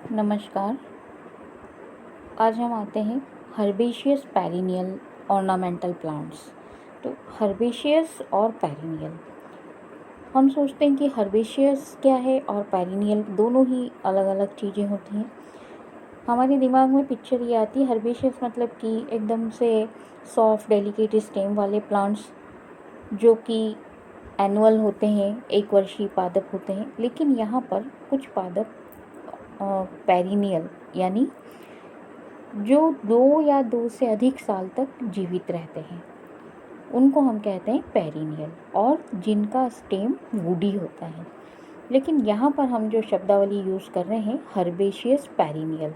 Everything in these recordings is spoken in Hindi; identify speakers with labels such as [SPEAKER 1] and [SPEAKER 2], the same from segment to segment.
[SPEAKER 1] नमस्कार। आज हम आते हैं हर्बेशियस पेरिनियल ऑर्नामेंटल प्लांट्स। तो हर्बेशियस और पेरिनियल, हम सोचते हैं कि हर्बेशियस क्या है और पेरिनियल दोनों ही अलग अलग चीज़ें होती हैं। हमारे दिमाग में पिक्चर ये आती है हर्बेशियस मतलब कि एकदम से सॉफ्ट डेलिकेट स्टेम वाले प्लांट्स जो कि एनुअल होते हैं, एक वर्षीय पादप होते हैं। लेकिन यहाँ पर कुछ पादप पेरिनियल यानी जो 2 या 2 से अधिक साल तक जीवित रहते हैं, उनको हम कहते हैं पेरिनियल, और जिनका स्टेम वुडी होता है। लेकिन यहाँ पर हम जो शब्दावली यूज़ कर रहे हैं हर्बेशियस पेरिनियल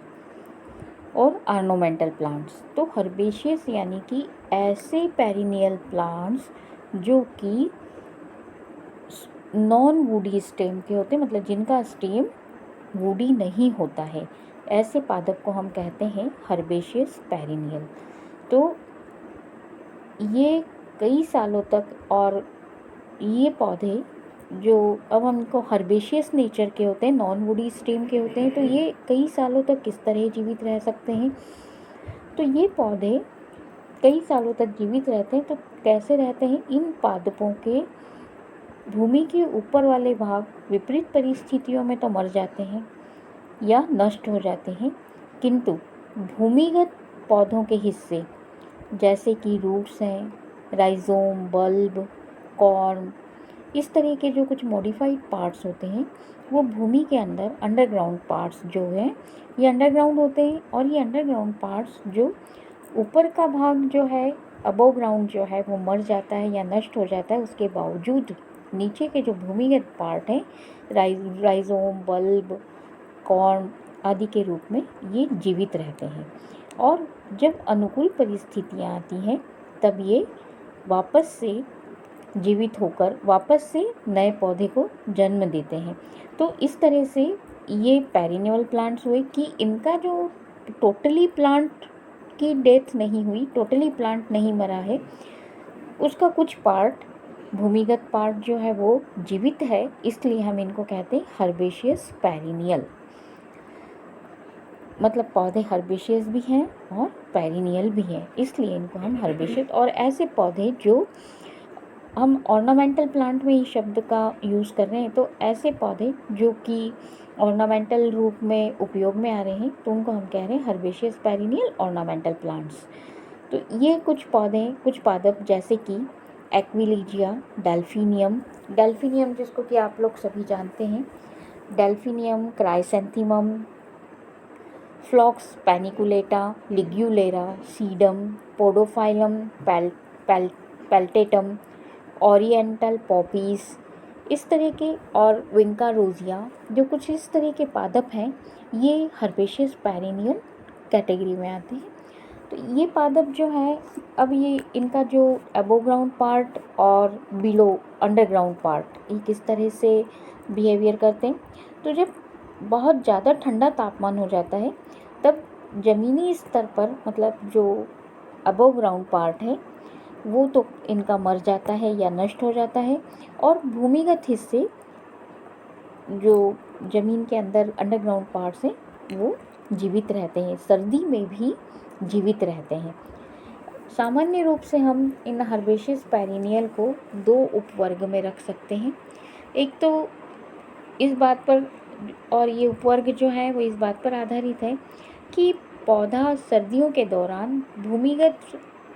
[SPEAKER 1] और ऑर्नामेंटल प्लांट्स। तो हर्बेशियस यानी कि ऐसे पेरिनियल प्लांट्स जो कि नॉन वुडी स्टेम के होते हैं, मतलब जिनका स्टेम वुडी नहीं होता है, ऐसे पादप को हम कहते हैं हर्बेशियस पेरिनियल। तो ये कई सालों तक, और ये पौधे जो अब हम इनको हर्बेशियस नेचर के होते हैं, नॉन वुडी स्टेम के होते हैं, तो ये कई सालों तक किस तरह जीवित रह सकते हैं। तो ये पौधे कई सालों तक जीवित रहते हैं। तो कैसे रहते हैं? इन पादपों के भूमि के ऊपर वाले भाग विपरीत परिस्थितियों में तो मर जाते हैं या नष्ट हो जाते हैं, किंतु भूमिगत पौधों के हिस्से जैसे कि रूट्स हैं, राइजोम, बल्ब, कॉर्म, इस तरह के जो कुछ मॉडिफाइड पार्ट्स होते हैं, वो भूमि के अंदर अंडरग्राउंड पार्ट्स जो हैं, ये अंडरग्राउंड होते हैं। और ये अंडरग्राउंड पार्ट्स जो ऊपर का भाग जो है, अबव ग्राउंड जो है, वो मर जाता है या नष्ट हो जाता है, उसके बावजूद नीचे के जो भूमिगत पार्ट हैं, राइजोम, बल्ब, कॉर्म आदि के रूप में ये जीवित रहते हैं। और जब अनुकूल परिस्थितियाँ आती हैं, तब ये वापस से जीवित होकर वापस से नए पौधे को जन्म देते हैं। तो इस तरह से ये पेरिनियल प्लांट्स हुए कि इनका जो टोटली प्लांट की डेथ नहीं हुई, टोटली प्लांट नहीं मरा है, उसका कुछ पार्ट, भूमिगत पार्ट जो है वो जीवित है, इसलिए हम इनको कहते हैं हर्बेशियस पेरिनियल। मतलब पौधे हर्बेशियस भी हैं और पेरिनियल भी हैं, इसलिए इनको हम हर्बेशियस। और ऐसे पौधे जो हम ऑर्नामेंटल प्लांट में इस शब्द का यूज़ कर रहे हैं, तो ऐसे पौधे जो कि ऑर्नामेंटल रूप में उपयोग में आ रहे हैं, तो उनको हम कह रहे हैं हर्बेशियस पेरिनियल ऑर्नामेंटल प्लांट्स। तो ये कुछ पौधे, कुछ पादप जैसे कि एक्विलीजिया, डेल्फिनियम जिसको कि आप लोग सभी जानते हैं, delphinium, chrysanthemum, phlox paniculata, ligularia, sedum, podophyllum, peltatum, oriental poppies, इस तरह के, और विंका रोजिया, जो कुछ इस तरह के पादप हैं, ये हर्बेशियस पेरिनियल कैटेगरी में आते हैं। तो ये पादप जो है, अब ये इनका जो अबव ग्राउंड पार्ट और बिलो अंडरग्राउंड पार्ट, ये किस तरह से बिहेवियर करते हैं। तो जब बहुत ज़्यादा ठंडा तापमान हो जाता है, तब ज़मीनी स्तर पर, मतलब जो अबव ग्राउंड पार्ट है, वो तो इनका मर जाता है या नष्ट हो जाता है, और भूमिगत हिस्से जो ज़मीन के अंदर अंडरग्राउंड पार्ट्स हैं, वो जीवित रहते हैं, सर्दी में भी जीवित रहते हैं। सामान्य रूप से हम इन हर्बेशियस पेरिनियल को 2 उपवर्ग में रख सकते हैं। एक तो इस बात पर, और ये उपवर्ग जो है वो इस बात पर आधारित है कि पौधा सर्दियों के दौरान भूमिगत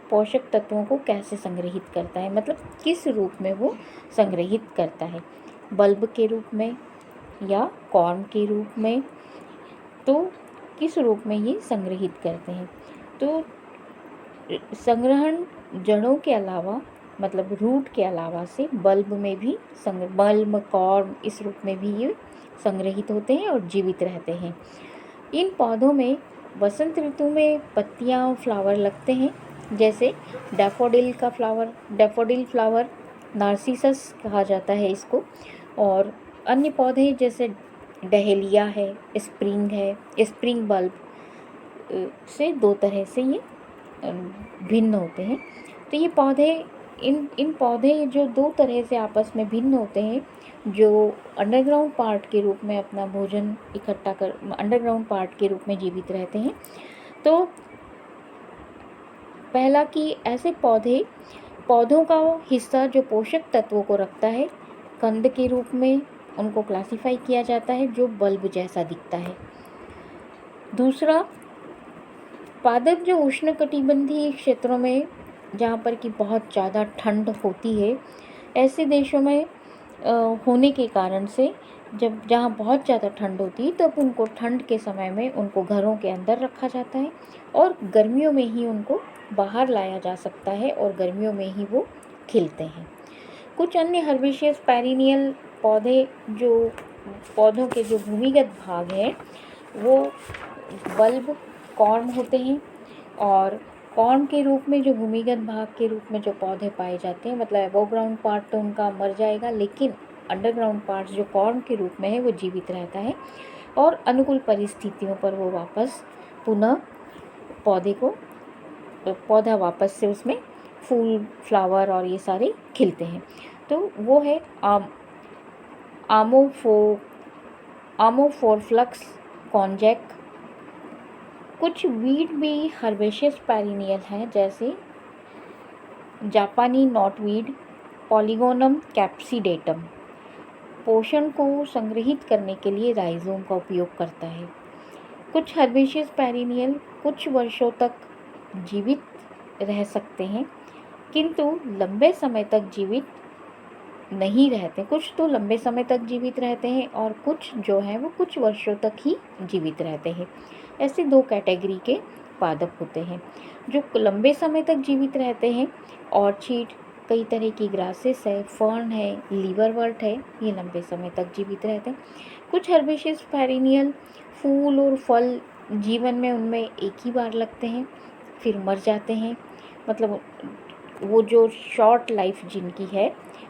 [SPEAKER 1] पोषक तत्वों को कैसे संग्रहित करता है, मतलब किस रूप में वो संग्रहित करता है, बल्ब के रूप में या कॉर्म के रूप में, तो किस रूप में ये संग्रहित करते हैं। तो संग्रहण जड़ों के अलावा, मतलब रूट के अलावा से बल्ब में भी बल्ब, कॉर्म, इस रूप में भी ये संग्रहित होते हैं और जीवित रहते हैं। इन पौधों में वसंत ऋतु में पत्तियाँ और फ्लावर लगते हैं, जैसे डैफोडिल फ्लावर, नार्सिसस कहा जाता है इसको। और अन्य पौधे जैसे डहेलिया है, स्प्रिंग बल्ब से 2 तरह से ये भिन्न होते हैं। तो ये पौधे इन पौधे जो दो तरह से आपस में भिन्न होते हैं, जो अंडरग्राउंड पार्ट के रूप में अपना भोजन इकट्ठा कर अंडरग्राउंड पार्ट के रूप में जीवित रहते हैं। तो पहला कि ऐसे पौधों का हिस्सा जो पोषक तत्वों को रखता है, कंद के रूप में उनको क्लासिफाई किया जाता है, जो बल्ब जैसा दिखता है। दूसरा, पादप जो उष्णकटिबंधीय क्षेत्रों में, जहाँ पर कि बहुत ज़्यादा ठंड होती है, ऐसे देशों में होने के कारण से जहाँ बहुत ज़्यादा ठंड होती है, तब उनको ठंड के समय में उनको घरों के अंदर रखा जाता है और गर्मियों में ही उनको बाहर लाया जा सकता है और गर्मियों में ही वो खिलते हैं। कुछ अन्य हर्बेशियस पेरिनियल पौधे, जो पौधों के जो भूमिगत भाग हैं, वो बल्ब कॉर्म होते हैं। और कॉर्म के रूप में जो भूमिगत भाग के रूप में जो पौधे पाए जाते हैं, मतलब अबव ग्राउंड पार्ट तो उनका मर जाएगा, लेकिन अंडरग्राउंड पार्ट जो कॉर्म के रूप में है वो जीवित रहता है और अनुकूल परिस्थितियों पर वो वापस पुनः पौधा वापस से उसमें फूल, फ्लावर और ये सारे खिलते हैं। तो वो है आमोफोरफ्लक्स कॉन्जैक। कुछ वीड भी हर्बेशियस पेरिनियल हैं, जैसे जापानी नॉटवीड पॉलीगोनम कैप्सिडेटम पोषण को संग्रहित करने के लिए राइजोम का उपयोग करता है। कुछ हर्बेशियस पेरिनियल कुछ वर्षों तक जीवित रह सकते हैं, किंतु लंबे समय तक जीवित नहीं रहते। कुछ तो लंबे समय तक जीवित रहते हैं और कुछ जो हैं वो कुछ वर्षों तक ही जीवित रहते हैं। ऐसे दो कैटेगरी के पादप होते हैं। जो लंबे समय तक जीवित रहते हैं, ऑर्चिड, कई तरह की ग्रासेस है, फर्न है, लीवरवर्ट है, ये लंबे समय तक जीवित रहते हैं। कुछ हर्बेशियस पेरिनियल फूल और फल जीवन में उनमें एक ही बार लगते हैं, फिर मर जाते हैं। मतलब वो जो शॉर्ट लाइफ जिनकी है,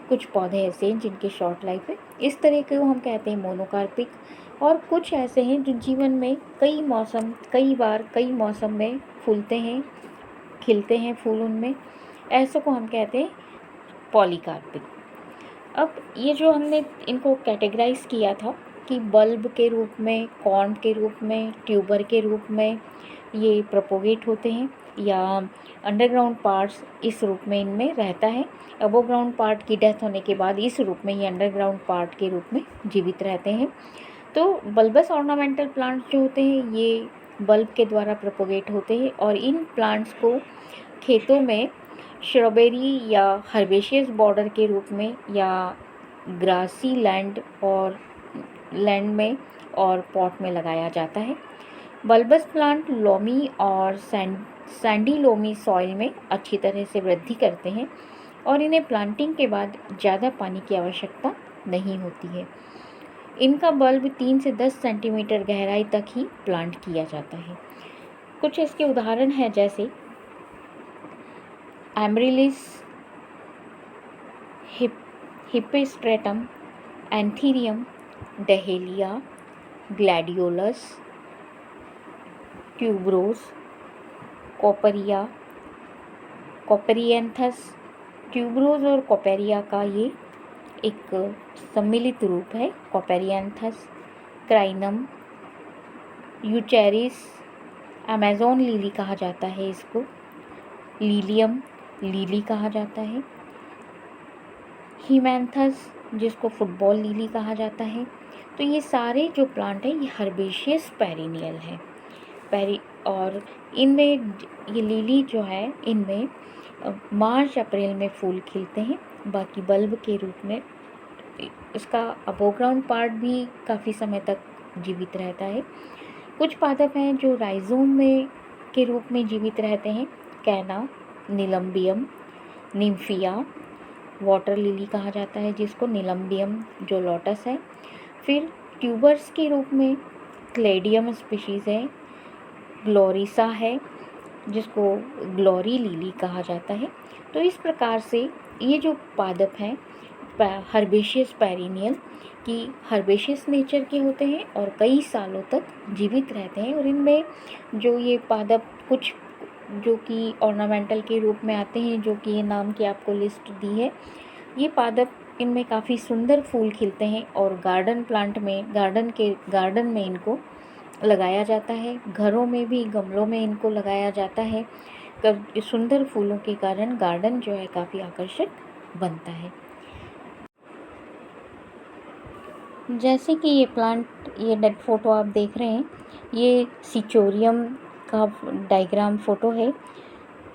[SPEAKER 1] कुछ पौधे ऐसे हैं जिनकी शॉर्ट लाइफ है, इस तरह के हम कहते हैं मोनोकार्पिक। और कुछ ऐसे हैं जो जीवन में कई मौसम में फूलते हैं, खिलते हैं फूल उनमें, ऐसे को हम कहते हैं पॉलीकार्पिक। अब ये जो हमने इनको कैटेगराइज किया था कि बल्ब के रूप में, कॉर्म के रूप में, ट्यूबर के रूप में ये प्रोपोगेट होते हैं, या अंडरग्राउंड पार्ट्स इस रूप में इनमें रहता है, अबव ग्राउंड पार्ट की डेथ होने के बाद इस रूप में ये अंडरग्राउंड पार्ट के रूप में जीवित रहते हैं। तो बल्बस ऑर्नामेंटल प्लांट्स जो होते हैं ये बल्ब के द्वारा प्रोपोगेट होते हैं और इन प्लांट्स को खेतों में श्रॉबेरी या हर्बेशियस बॉर्डर के रूप में या ग्रासी लैंड में और पॉट में लगाया जाता है। बल्बस प्लांट लोमी और सैंडी लोमी सॉइल में अच्छी तरह से वृद्धि करते हैं और इन्हें प्लांटिंग के बाद ज़्यादा पानी की आवश्यकता नहीं होती है। इनका बल्ब 3 से 10 सेंटीमीटर गहराई तक ही प्लांट किया जाता है। कुछ इसके उदाहरण हैं, जैसे amaryllis hippeastrum, anthurium, dahlia, gladiolus, tuberose, cooperanthes. Tuberose और कॉपेरिया का ये एक सम्मिलित रूप है, कॉपेरियंथस। क्राइनम, यूचेरिस, अमेज़न लिली कहा जाता है इसको, लिलियम लिली कहा जाता है, हीमैंथस जिसको फुटबॉल लिली कहा जाता है। तो ये सारे जो प्लांट हैं ये हर्बेशियस पेरिनियल है। और इनमें ये लिली जो है, इनमें मार्च अप्रैल में फूल खिलते हैं। बाकी बल्ब के रूप में इसका अबव ग्राउंड पार्ट भी काफ़ी समय तक जीवित रहता है। कुछ पादप हैं जो राइजोम में के रूप में जीवित रहते हैं, कैना, निलम्बियम, निम्फिया, वाटर लिली कहा जाता है जिसको, निलम्बियम जो लोटस है। फिर ट्यूबर्स के रूप में क्लेडियम स्पीशीज़ है, ग्लोरिसा है जिसको ग्लोरी लिली कहा जाता है। तो इस प्रकार से ये जो पादप हैं हर्बेशियस पेरिनियल की हर्बेशियस नेचर के होते हैं और कई सालों तक जीवित रहते हैं। और इनमें जो ये पादप कुछ जो कि ऑर्नामेंटल के रूप में आते हैं, जो कि ये नाम की आपको लिस्ट दी है। ये पादप, इनमें काफ़ी सुंदर फूल खिलते हैं और गार्डन में इनको लगाया जाता है। घरों में भी गमलों में इनको लगाया जाता है। सुंदर फूलों के कारण गार्डन जो है काफ़ी आकर्षक बनता है। जैसे कि ये प्लांट, ये डेड फोटो आप देख रहे हैं, ये सिचोरियम का डायग्राम फ़ोटो है।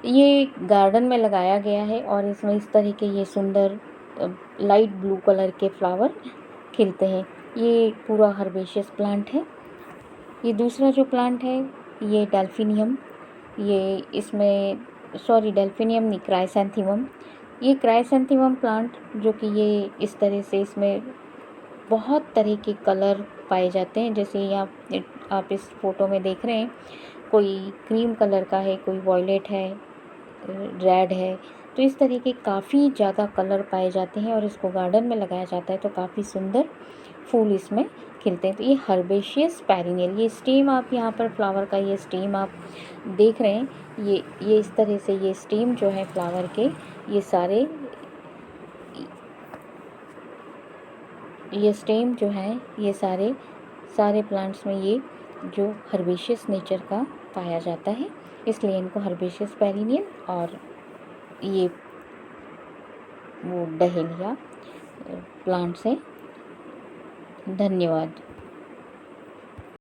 [SPEAKER 1] ये गार्डन में लगाया गया है और इसमें इस तरह के ये सुंदर लाइट ब्लू कलर के फ्लावर खिलते हैं। ये पूरा हर्बेशियस प्लांट है। ये दूसरा जो प्लांट है ये डेल्फिनियम, ये इसमें डेल्फिनियम नहीं, क्राइसैंथेमम। ये क्राइसैंथेमम प्लांट जो कि ये इस तरह से, इसमें बहुत तरह के कलर पाए जाते हैं। जैसे यहाँ आप इस फोटो में देख रहे हैं, कोई क्रीम कलर का है, कोई वॉयलेट है, रेड है। तो इस तरह के काफ़ी ज़्यादा कलर पाए जाते हैं और इसको गार्डन में लगाया जाता है तो काफ़ी सुंदर फूल इसमें खिलते हैं। तो ये हर्बेशियस पेरिनियल, ये स्टेम आप यहाँ पर फ्लावर का ये स्टेम आप देख रहे हैं, ये इस तरह से ये स्टेम जो है फ्लावर के, ये स्टेम जो है ये सारे प्लांट्स में ये जो हर्बेशियस नेचर का पाया जाता है, इसलिए इनको हर्बेशियस पेरिनियल और ये वो डहेलिया प्लांट्स हैं। धन्यवाद।